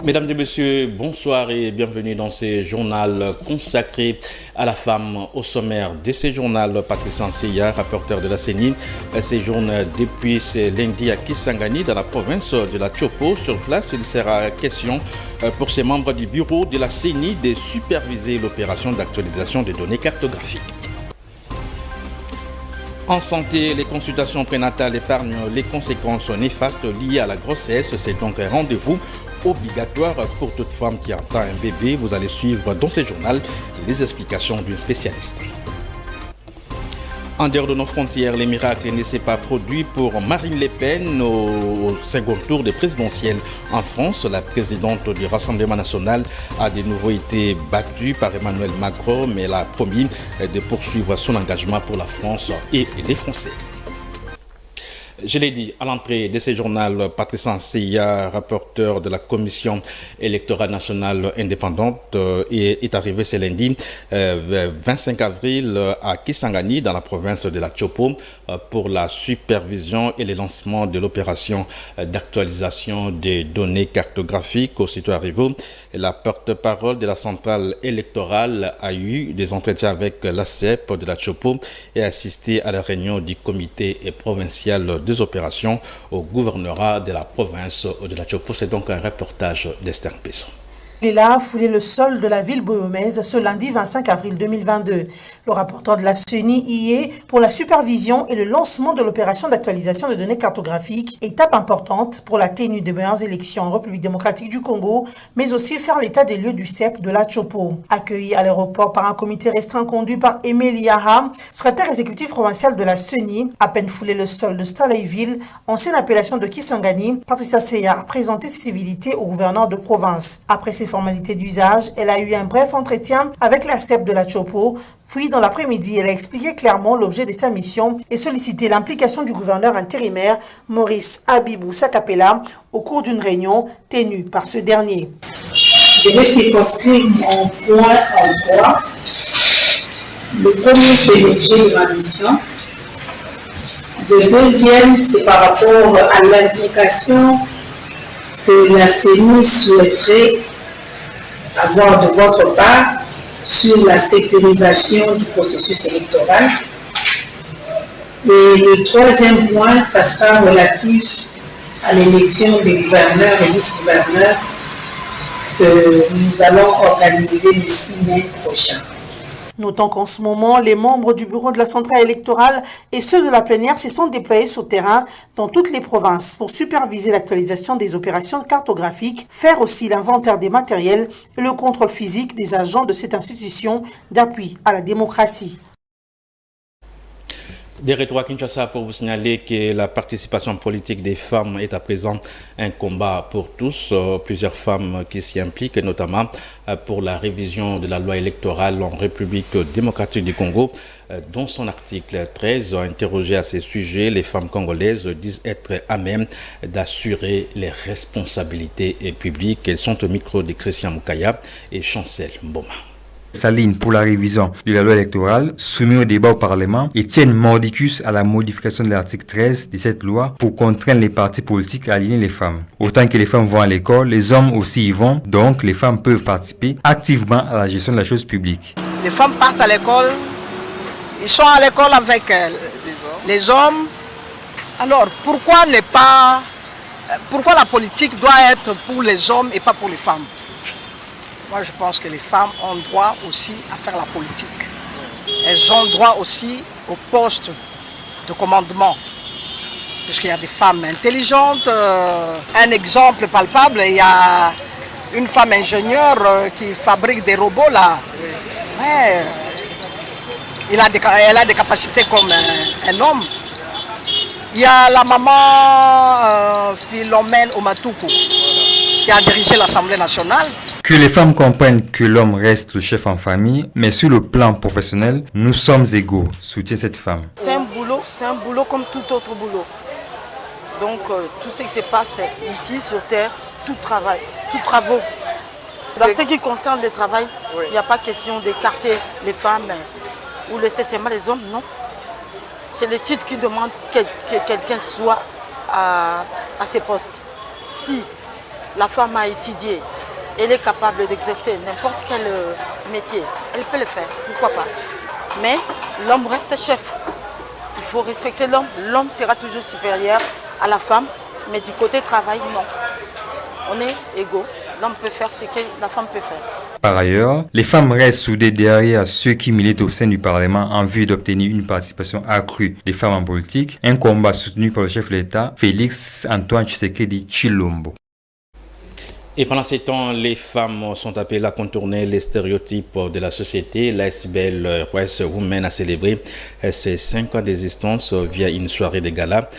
Mesdames et messieurs, bonsoir et bienvenue dans ce journal consacré à la femme. Au sommaire de ce journal, Patricia Nseya, rapporteur de la CENI, séjourne depuis ce lundi à Kisangani dans la province de la Chopo. Sur place, il sera question pour ses membres du bureau de la CENI de superviser l'opération d'actualisation des données cartographiques. En santé, les consultations prénatales épargnent les conséquences néfastes liées à la grossesse. C'est donc un rendez-vous obligatoire pour toute femme qui entend un bébé. Vous allez suivre dans ce journal les explications d'une spécialiste. En dehors de nos frontières, les miracles ne s'est pas produit pour Marine Le Pen au second tour des présidentielles en France. La présidente du Rassemblement national a de nouveau été battue par Emmanuel Macron, mais elle a promis de poursuivre son engagement pour la France et les Français. Je l'ai dit à l'entrée de ce journal, Patricia Nseya, rapporteur de la Commission électorale nationale indépendante, est arrivé ce lundi 25 avril à Kisangani, dans la province de la Chopo, pour la supervision et le lancement de l'opération d'actualisation des données cartographiques. Aussitôt arrivé, la porte-parole de la centrale électorale a eu des entretiens avec la CEP de la Chopo et a assisté à la réunion du comité provincial des opérations au gouvernorat de la province de la Chopo. C'est donc un reportage d'Esther Pesson. Il a foulé le sol de la ville boyomaise ce lundi 25 avril 2022. Le rapporteur de la CENI y est pour la supervision et le lancement de l'opération d'actualisation de données cartographiques, étape importante pour la tenue des meilleures élections en République démocratique du Congo, mais aussi faire l'état des lieux du CEP de la Chopo. Accueilli à l'aéroport par un comité restreint conduit par Emile Yaha, secrétaire exécutif provincial de la CENI, à peine foulé le sol de Stalayville, ancienne appellation de Kisangani, Patricia Nseya a présenté ses civilités au gouverneur de province. Après ses formalités d'usage, elle a eu un bref entretien avec la CEP de la Chopo. Puis, dans l'après-midi, elle a expliqué clairement l'objet de sa mission et sollicité l'implication du gouverneur intérimaire Maurice Abibou Sakapela au cours d'une réunion tenue par ce dernier. Je vais circonscrire mon point en droit. Le premier, c'est l'objet de ma mission. Le deuxième, c'est par rapport à l'implication que la CENI souhaiterait avoir de votre part sur la sécurisation du processus électoral. Et le troisième point, ça sera relatif à l'élection des gouverneurs et vice-gouverneurs que nous allons organiser le 6 mai prochain. Notons qu'en ce moment, les membres du bureau de la centrale électorale et ceux de la plénière se sont déployés sur terrain dans toutes les provinces pour superviser l'actualisation des opérations cartographiques, faire aussi l'inventaire des matériels et le contrôle physique des agents de cette institution d'appui à la démocratie. Des retours à Kinshasa pour vous signaler que la participation politique des femmes est à présent un combat pour tous. Plusieurs femmes qui s'y impliquent, notamment pour la révision de la loi électorale en République démocratique du Congo. Dans son article 13, interrogé à ces sujets, les femmes congolaises disent être à même d'assurer les responsabilités publiques. Elles sont au micro de Christian Moukaya et Chancel Mboma. S'aligne pour la révision de la loi électorale soumise au débat au Parlement et tiennent mordicus à la modification de l'article 13 de cette loi pour contraindre les partis politiques à aligner les femmes. Autant que les femmes vont à l'école, les hommes aussi y vont, donc les femmes peuvent participer activement à la gestion de la chose publique. Les femmes partent à l'école, ils sont à l'école avec les hommes. Alors pourquoi la politique doit être pour les hommes et pas pour les femmes? Moi, je pense que les femmes ont droit aussi à faire la politique. Elles ont droit aussi au poste de commandement. Parce qu'il y a des femmes intelligentes. Un exemple palpable, il y a une femme ingénieure qui fabrique des robots là. Ouais, elle a des capacités comme un homme. Il y a la maman Philomène Omatuku qui a dirigé l'Assemblée nationale. Que les femmes comprennent que l'homme reste le chef en famille, mais sur le plan professionnel, nous sommes égaux, soutient cette femme. C'est un boulot comme tout autre boulot. Donc tout ce qui se passe ici sur Terre, tout travail, tout travaux. Dans ce qui concerne le travail, il n'y a pas question d'écarter les femmes ou laisser seulement les hommes, non. C'est l'étude qui demande que quelqu'un soit à ses postes. Si la femme a étudié, elle est capable d'exercer n'importe quel métier, elle peut le faire, pourquoi pas. Mais l'homme reste chef. Il faut respecter l'homme. L'homme sera toujours supérieur à la femme, mais du côté travail, non. On est égaux. L'homme peut faire ce que la femme peut faire. Par ailleurs, les femmes restent soudées derrière ceux qui militent au sein du Parlement en vue d'obtenir une participation accrue des femmes en politique, un combat soutenu par le chef de l'État, Félix Antoine Tshisekedi Tshilombo. Et pendant ces temps, les femmes sont appelées à contourner les stéréotypes de la société. L'ASBL Wise Women a célébré ses 5 ans d'existence via une soirée de gala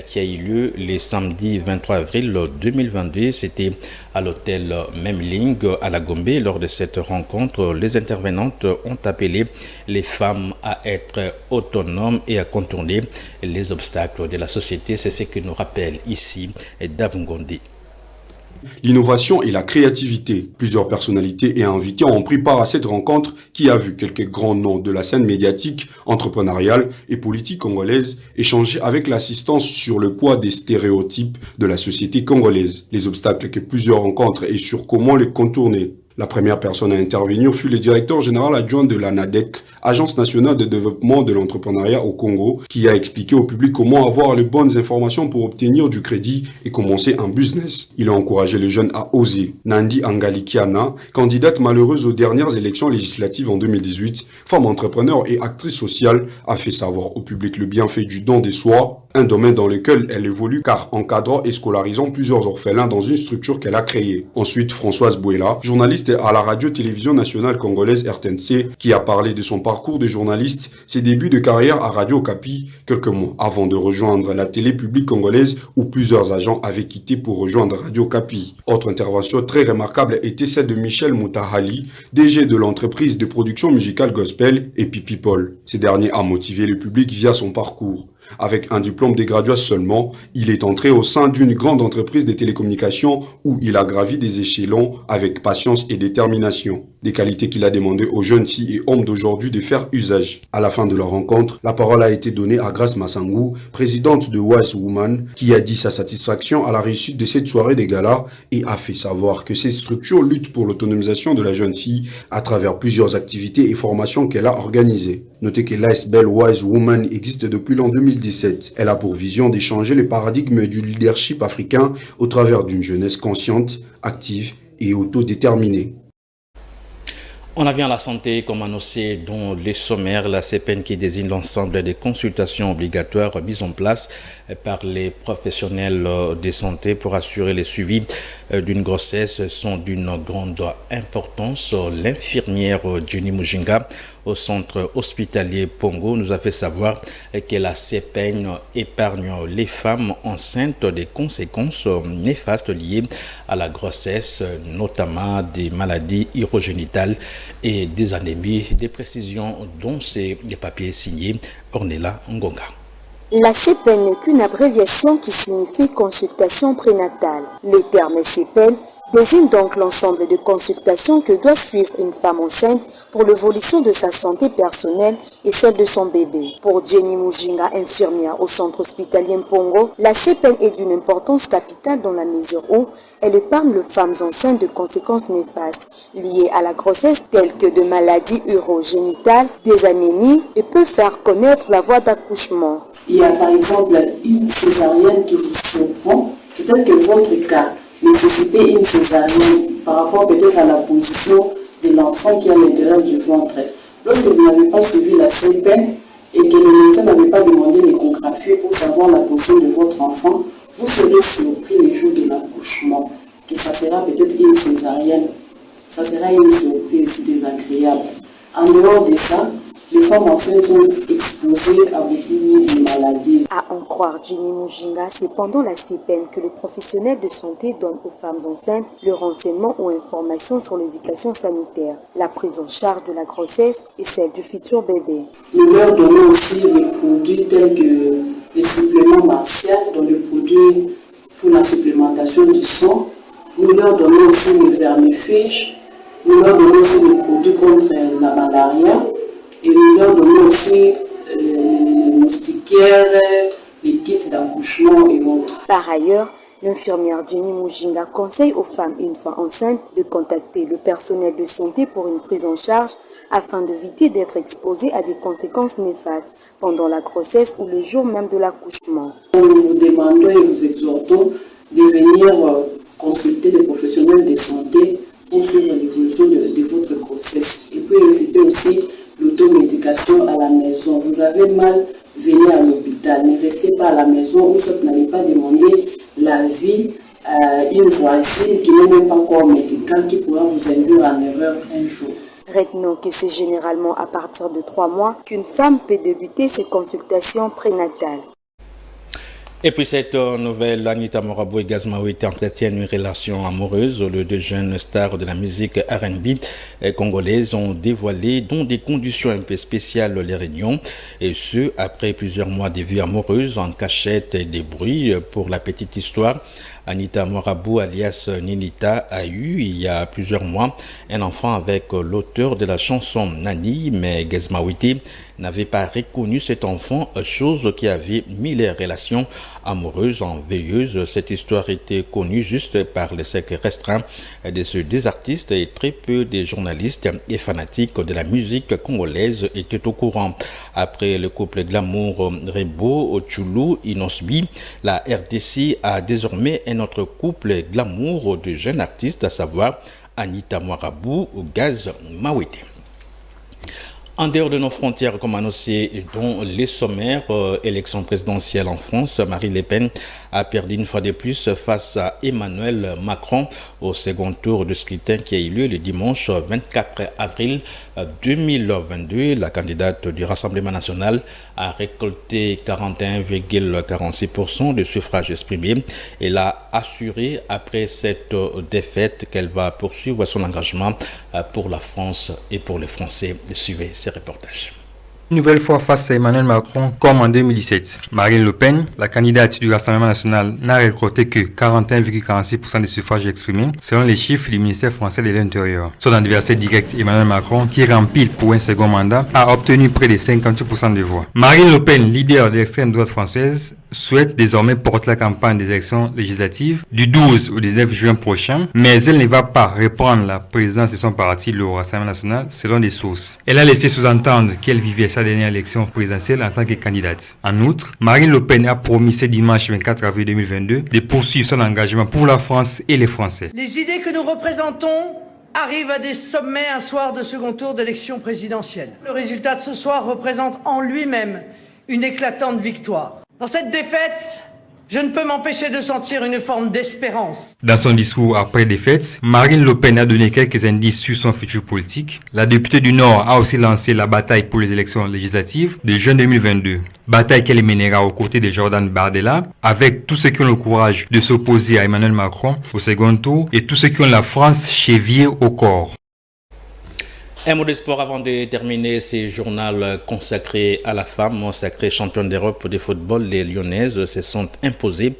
qui a eu lieu le samedi 23 avril 2022. C'était à l'hôtel Memling à la Gombe. Lors de cette rencontre, les intervenantes ont appelé les femmes à être autonomes et à contourner les obstacles de la société. C'est ce que nous rappelle ici Davungondi. L'innovation et la créativité. Plusieurs personnalités et invités ont pris part à cette rencontre qui a vu quelques grands noms de la scène médiatique, entrepreneuriale et politique congolaise échanger avec l'assistance sur le poids des stéréotypes de la société congolaise, les obstacles que plusieurs rencontrent et sur comment les contourner. La première personne à intervenir fut le directeur général adjoint de l'ANADEC, Agence nationale de développement de l'entrepreneuriat au Congo, qui a expliqué au public comment avoir les bonnes informations pour obtenir du crédit et commencer un business. Il a encouragé les jeunes à oser. Nandi Angalikiana, candidate malheureuse aux dernières élections législatives en 2018, femme entrepreneur et actrice sociale, a fait savoir au public le bienfait du don de soi, un domaine dans lequel elle évolue car encadrant et scolarisant plusieurs orphelins dans une structure qu'elle a créée. Ensuite, Françoise Bouela, journaliste à la radio-télévision nationale congolaise RTNC, qui a parlé de son parcours de journaliste, ses débuts de carrière à Radio Okapi, quelques mois avant de rejoindre la télé publique congolaise où plusieurs agents avaient quitté pour rejoindre Radio Okapi. Autre intervention très remarquable était celle de Michel Moutahali, DG de l'entreprise de production musicale gospel Epi People. Ce dernier a motivé le public via son parcours. Avec un diplôme de graduat seulement, il est entré au sein d'une grande entreprise de télécommunications où il a gravi des échelons avec patience et détermination. Des qualités qu'il a demandé aux jeunes filles et hommes d'aujourd'hui de faire usage. À la fin de leur rencontre, la parole a été donnée à Grace Massangou, présidente de Wise Woman, qui a dit sa satisfaction à la réussite de cette soirée des galas et a fait savoir que cette structure lutte pour l'autonomisation de la jeune fille à travers plusieurs activités et formations qu'elle a organisées. Notez que l'ASBL Wise Woman existe depuis l'an 2017. Elle a pour vision d'échanger le paradigme du leadership africain au travers d'une jeunesse consciente, active et autodéterminée. On a bien la santé, comme annoncé dans les sommaires, la CPN qui désigne l'ensemble des consultations obligatoires mises en place par les professionnels de santé pour assurer le suivi d'une grossesse sont d'une grande importance. L'infirmière Jenny Mujinga au centre hospitalier Pongo nous a fait savoir que la CPN épargne les femmes enceintes des conséquences néfastes liées à la grossesse, notamment des maladies urogénitales et des anémies. Des précisions dont c'est les papiers signés Ornella Ngonga. La CPN n'est qu'une abréviation qui signifie consultation prénatale. Les termes CPN désignent donc l'ensemble de consultations que doit suivre une femme enceinte pour l'évolution de sa santé personnelle et celle de son bébé. Pour Jenny Mujinga, infirmière au centre hospitalier Mpongo, la CPN est d'une importance capitale dans la mesure où elle épargne les femmes enceintes de conséquences néfastes liées à la grossesse telles que de maladies urogénitales, des anémies et peut faire connaître la voie d'accouchement. Il y a par exemple une césarienne qui vous surprend, peut-être que votre cas nécessiter une césarienne par rapport peut-être à la position de l'enfant qui est à l'intérieur du ventre. Lorsque vous n'avez pas suivi la CPN et que le médecin n'avait pas demandé l'échographie pour savoir la position de votre enfant, vous serez surpris les jours de l'accouchement, que ça sera peut-être une césarienne. Ça sera une surprise désagréable. En dehors de ça, les femmes enceintes sont exposées à beaucoup de maladies. À en croire Jenny Mujinga, c'est pendant la CPN que les professionnels de santé donnent aux femmes enceintes le renseignement ou informations sur l'éducation sanitaire, la prise en charge de la grossesse et celle du futur bébé. Nous leur donnons aussi des produits tels que les suppléments martiaux, dont le produit pour la supplémentation du sang. Nous leur donnons aussi les vermifuges. Nous leur donnons aussi des produits contre la malaria. Et nous leur donnons aussi les moustiquaires, les kits d'accouchement et autres. Par ailleurs, L'infirmière Jenny Mujinga conseille aux femmes une fois enceintes de contacter le personnel de santé pour une prise en charge afin d'éviter d'être exposées à des conséquences néfastes pendant la grossesse ou le jour même de l'accouchement. Nous vous demandons et vous exhortons de venir consulter les professionnels de santé pour suivre l'évolution de votre grossesse et puis éviter aussi l'automédication à la maison. Vous avez mal, venez à l'hôpital, ne restez pas à la maison ou soit n'allez pas demander l'avis à une voisine qui n'est même pas corps médical qui pourra vous induire en erreur un jour. Retenons que c'est généralement à partir de 3 mois qu'une femme peut débuter ses consultations prénatales. Et puis cette nouvelle, Anita Morabou et Gaz Mawete entretiennent une relation amoureuse. Les deux jeunes stars de la musique R&B congolaise ont dévoilé dans des conditions un peu spéciales les réunions. Et ce, après plusieurs mois de vie amoureuse en cachette et des bruits. Pour la petite histoire, Anita Morabou alias Ninita a eu il y a plusieurs mois un enfant avec l'auteur de la chanson Nani, mais Gaz Mawete n'avait pas reconnu cet enfant, chose qui avait mis les relations amoureuses en veilleuse. Cette histoire était connue juste par le cercle restreint de ces deux artistes et très peu de journalistes et fanatiques de la musique congolaise étaient au courant. Après le couple glamour Rebo Chulu Inosbi, la RDC a désormais un autre couple glamour de jeunes artistes, à savoir Anita Morabou ou Gaz Mawete. En dehors de nos frontières, comme annoncé dans les sommaires, élection présidentielle en France, Marine Le Pen a perdu une fois de plus face à Emmanuel Macron au second tour de scrutin qui a eu lieu le dimanche 24 avril 2022. La candidate du Rassemblement national a récolté 41,46% de suffrages exprimés. Elle a assuré après cette défaite qu'elle va poursuivre son engagement pour la France et pour les Français. Suivez ces reportages. Une nouvelle fois face à Emmanuel Macron comme en 2017. Marine Le Pen, la candidate du Rassemblement national, n'a récolté que 41,46% des suffrages exprimés, selon les chiffres du ministère français de l'Intérieur. Son adversaire direct, Emmanuel Macron, qui rempile pour un second mandat, a obtenu près de 58% des voix. Marine Le Pen, leader de l'extrême droite française, souhaite désormais porter la campagne des élections législatives du 12 au 19 juin prochain, mais elle ne va pas reprendre la présidence de son parti, le Rassemblement national, selon des sources. Elle a laissé sous-entendre qu'elle vivait sa dernière élection présidentielle en tant que candidate. En outre, Marine Le Pen a promis ce dimanche 24 avril 2022 de poursuivre son engagement pour la France et les Français. Les idées que nous représentons arrivent à des sommets un soir de second tour d'élection présidentielle. Le résultat de ce soir représente en lui-même une éclatante victoire. Dans cette défaite, je ne peux m'empêcher de sentir une forme d'espérance. Dans son discours après défaite, Marine Le Pen a donné quelques indices sur son futur politique. La députée du Nord a aussi lancé la bataille pour les élections législatives de juin 2022. Bataille qu'elle mènera aux côtés de Jordan Bardella, avec tous ceux qui ont le courage de s'opposer à Emmanuel Macron au second tour et tous ceux qui ont la France chevillée au corps. Un mot de sport avant de terminer ce journal consacré à la femme. Sacrée championne d'Europe de football, les Lyonnaises se sont imposées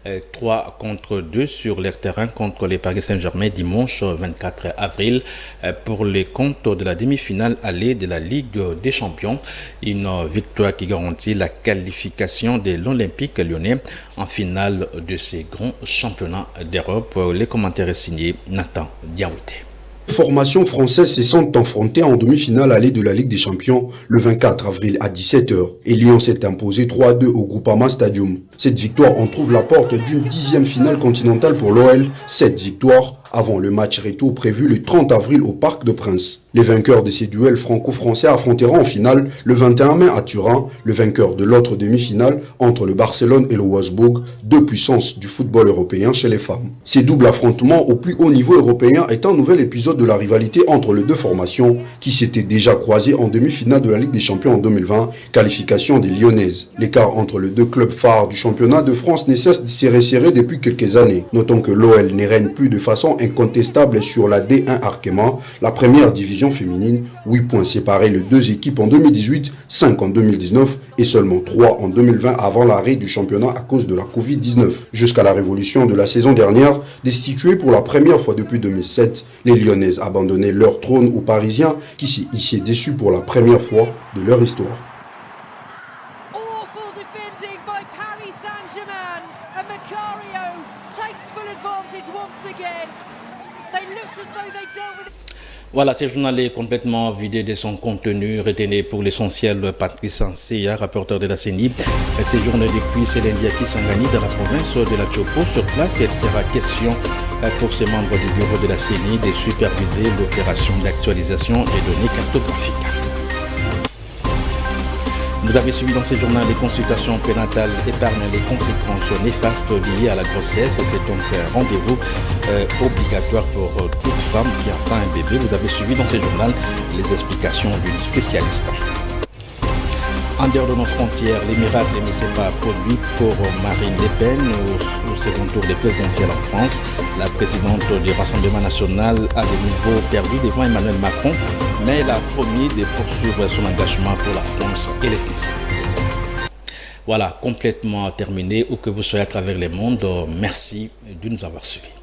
3-2 sur leur terrain contre les Paris Saint-Germain dimanche 24 avril pour les comptes de la demi-finale allée de la Ligue des Champions. Une victoire qui garantit la qualification de l'Olympique lyonnais en finale de ces grands championnats d'Europe. Les commentaires signés Nathan Diawite. Formations françaises se sont affrontées en demi-finale allée de la Ligue des Champions le 24 avril à 17h et Lyon s'est imposé 3-2 au Groupama Stadium. Cette victoire en trouve la porte d'une 10e finale continentale pour l'OL. Cette victoire avant le match retour prévu le 30 avril au Parc de Princes. Les vainqueurs de ces duels franco-français affronteront en finale le 21 mai à Turin, le vainqueur de l'autre demi-finale entre le Barcelone et le Wolfsburg, deux puissances du football européen chez les femmes. Ces doubles affrontements au plus haut niveau européen est un nouvel épisode de la rivalité entre les deux formations qui s'étaient déjà croisées en demi-finale de la Ligue des Champions en 2020, qualification des Lyonnaises. L'écart entre les deux clubs phares du championnat de France ne cesse de se resserrer depuis quelques années. Notons que l'OL ne règne plus de façon incontestable sur la D1 Arkema, la première division féminine. 8 points séparés les deux équipes en 2018, 5 en 2019 et seulement 3 en 2020 avant l'arrêt du championnat à cause de la Covid-19. Jusqu'à la révolution de la saison dernière, destituées pour la première fois depuis 2007, les Lyonnaises abandonnaient leur trône aux Parisiens qui s'y hissaient déçus pour la première fois de leur histoire. Voilà, ce journal est complètement vidé de son contenu. Retenez pour l'essentiel Patrice Anseya, rapporteur de la CENI, séjourne depuis Céline Kisangani dans la province de la Chopo. Sur place, il sera question pour ces membres du bureau de la CENI de superviser l'opération d'actualisation des données cartographiques. Vous avez suivi dans ce journal les consultations prénatales épargnent les conséquences néfastes liées à la grossesse. C'est donc un rendez-vous obligatoire pour toute femme qui attend un bébé. Vous avez suivi dans ce journal les explications d'une spécialiste. En dehors de nos frontières, les miracles ne s'est pas produit pour Marine Le Pen au second tour des présidentielles en France. La présidente du Rassemblement national a de nouveau perdu devant Emmanuel Macron, mais elle a promis de poursuivre son engagement pour la France et les Français. Voilà, complètement terminé. Où que vous soyez à travers le monde, merci de nous avoir suivis.